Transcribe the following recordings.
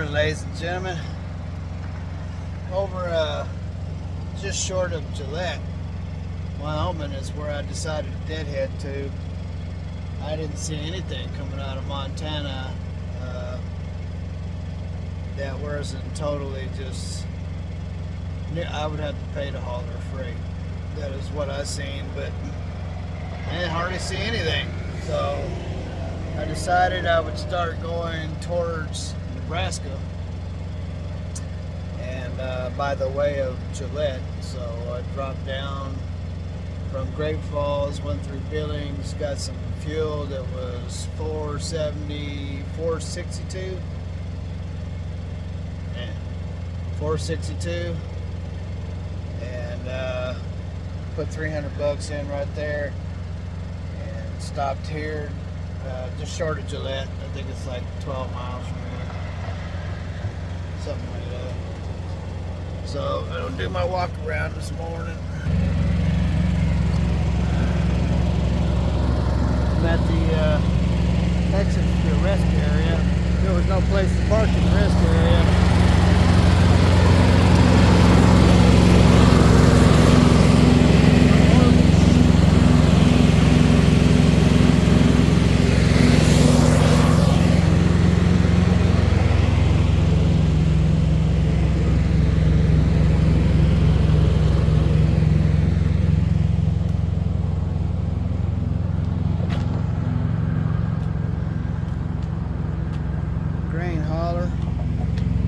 morning, ladies and gentlemen. Over just short of Gillette, Wyoming is where I decided to deadhead to. I didn't see anything coming out of Montana that wasn't totally just, I would have to pay to haul their freight. That is what I seen, but I didn't hardly see anything. So I decided I would start going towards Nebraska and by the way of Gillette. So I dropped down from Great Falls, went through Billings, got some fuel that was 462 and put $300 in right there and stopped here just short of Gillette. I think it's like 12 miles from here, something like that. So I'll do my walk around this morning. I'm at the exit to the rest area. There was no place to park in the rest area.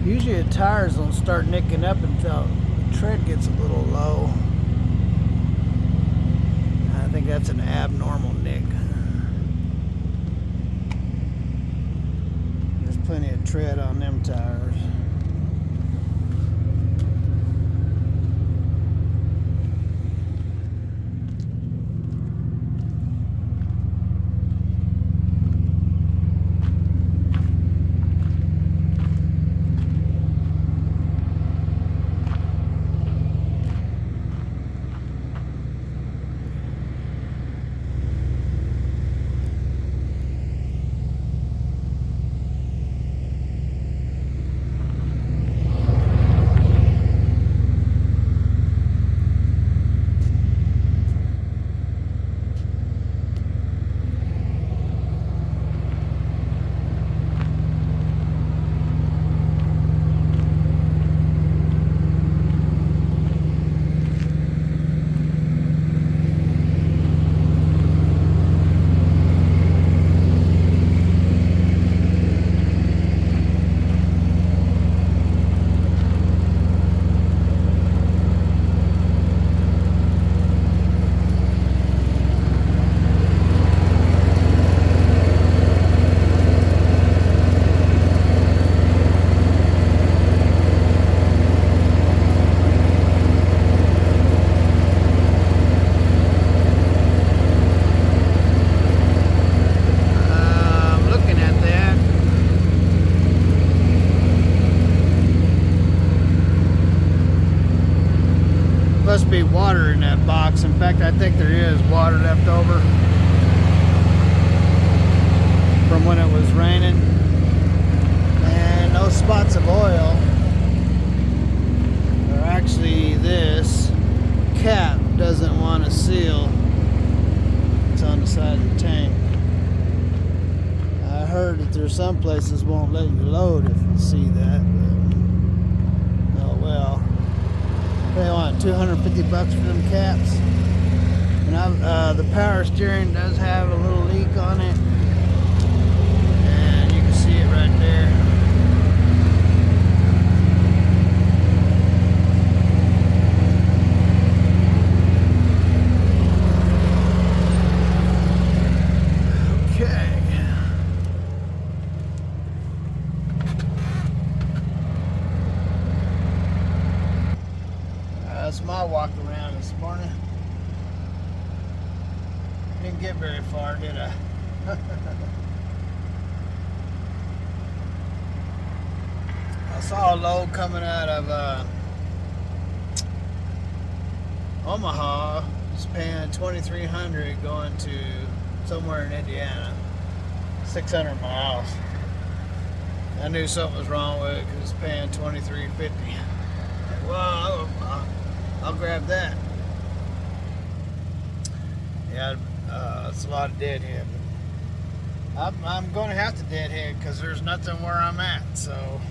Usually the tires don't start nicking up until the tread gets a little low. I think that's an abnormal nick. There's plenty of tread on them tires. Must be water in that box. In fact, I think there is water left over from when it was raining. And those spots of oil are actually this cap doesn't want to seal. It's on the side of the tank. I heard that there's some places won't let you load if you see that, but oh well. They want $250 for them caps. And the power steering does have a little leak on it, and you can see it right there. Okay. That's my walk around this morning. Didn't get very far, did I? I saw a load coming out of Omaha. It's paying $2,300 going to somewhere in Indiana. 600 miles. I knew something was wrong with it because it's paying $23.50. Well, I'll grab that. Yeah, it's a lot of deadhead. I'm going to have to deadhead because there's nothing where I'm at. So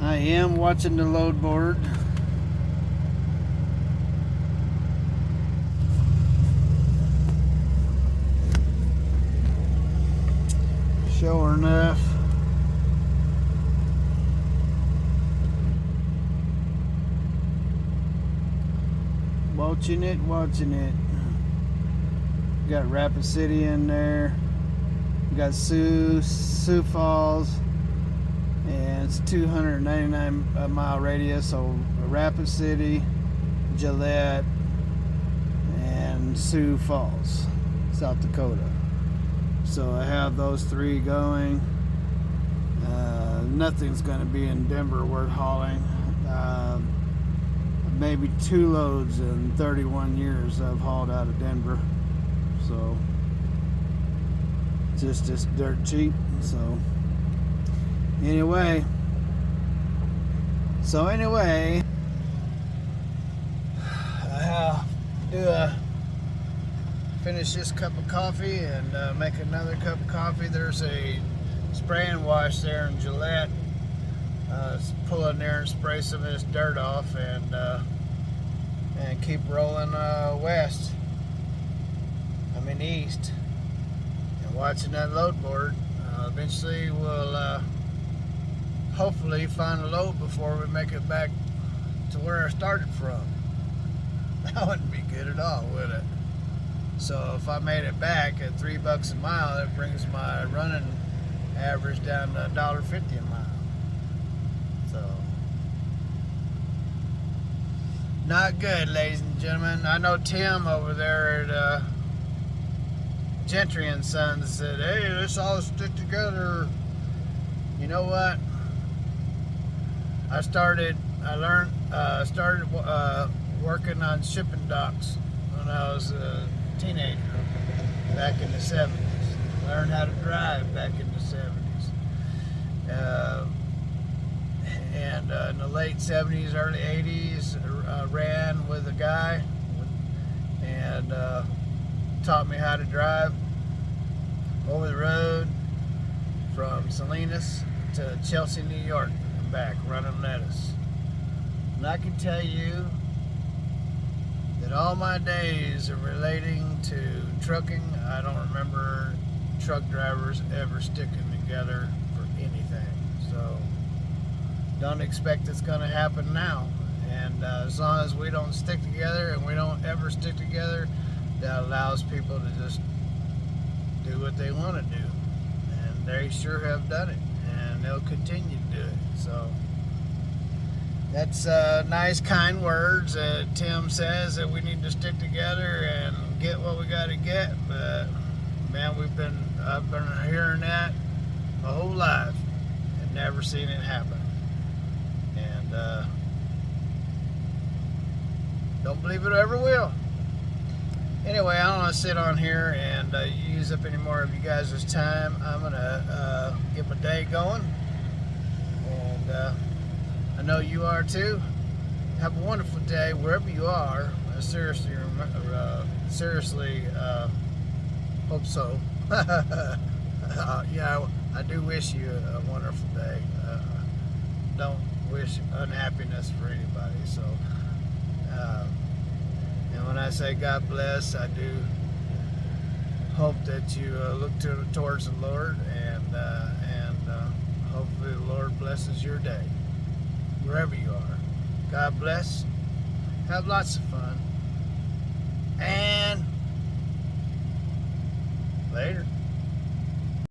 I am watching the load board. Sure enough, watching it. Got Rapid City in there. We got Sioux Falls, and it's 299 mile radius. So Rapid City, Gillette, and Sioux Falls, South Dakota. So I have those three going. Nothing's going to be in Denver worth hauling. Maybe 2 loads in 31 years I've hauled out of Denver. So just dirt cheap. So anyway, I finish this cup of coffee and make another cup of coffee. There's a spray and wash there in Gillette. Pull in there and spray some of this dirt off and keep rolling west. I mean east. And watching that load board. Eventually we'll hopefully find a load before we make it back to where I started from. That wouldn't be good at all, would it? So if I made it back at $3 a mile, that brings my running average down to $1.50 a mile. So not good, ladies and gentlemen. I know Tim over there at Gentry and Sons said, "Hey, let's all stick together." You know what? I started working on shipping docks when I was a teenager back in the 70s. Learned how to drive back in the 70s. And in the late 70s, early 80s, ran with a guy and taught me how to drive over the road from Salinas to Chelsea, New York and back, running lettuce. And I can tell you that all my days are relating to trucking. I don't remember truck drivers ever sticking together for anything. So don't expect it's going to happen now. And as long as we don't stick together and we don't ever stick together, that allows people to just do what they want to do. And they sure have done it. And they'll continue to do it. So that's nice, kind words that Tim says that we need to stick together and get what we got to get. But man, I've been hearing that my whole life and never seen it happen. And don't believe it ever will. Anyway, I don't want to sit on here and use up any more of you guys' time. I'm gonna get my day going, and I know you are too. Have a wonderful day wherever you are. I seriously hope so. Yeah, I do wish you a wonderful day. Don't wish unhappiness for anybody. So, and when I say God bless, I do hope that you look towards the Lord, and hopefully the Lord blesses your day wherever you are. God bless. Have lots of fun. And later.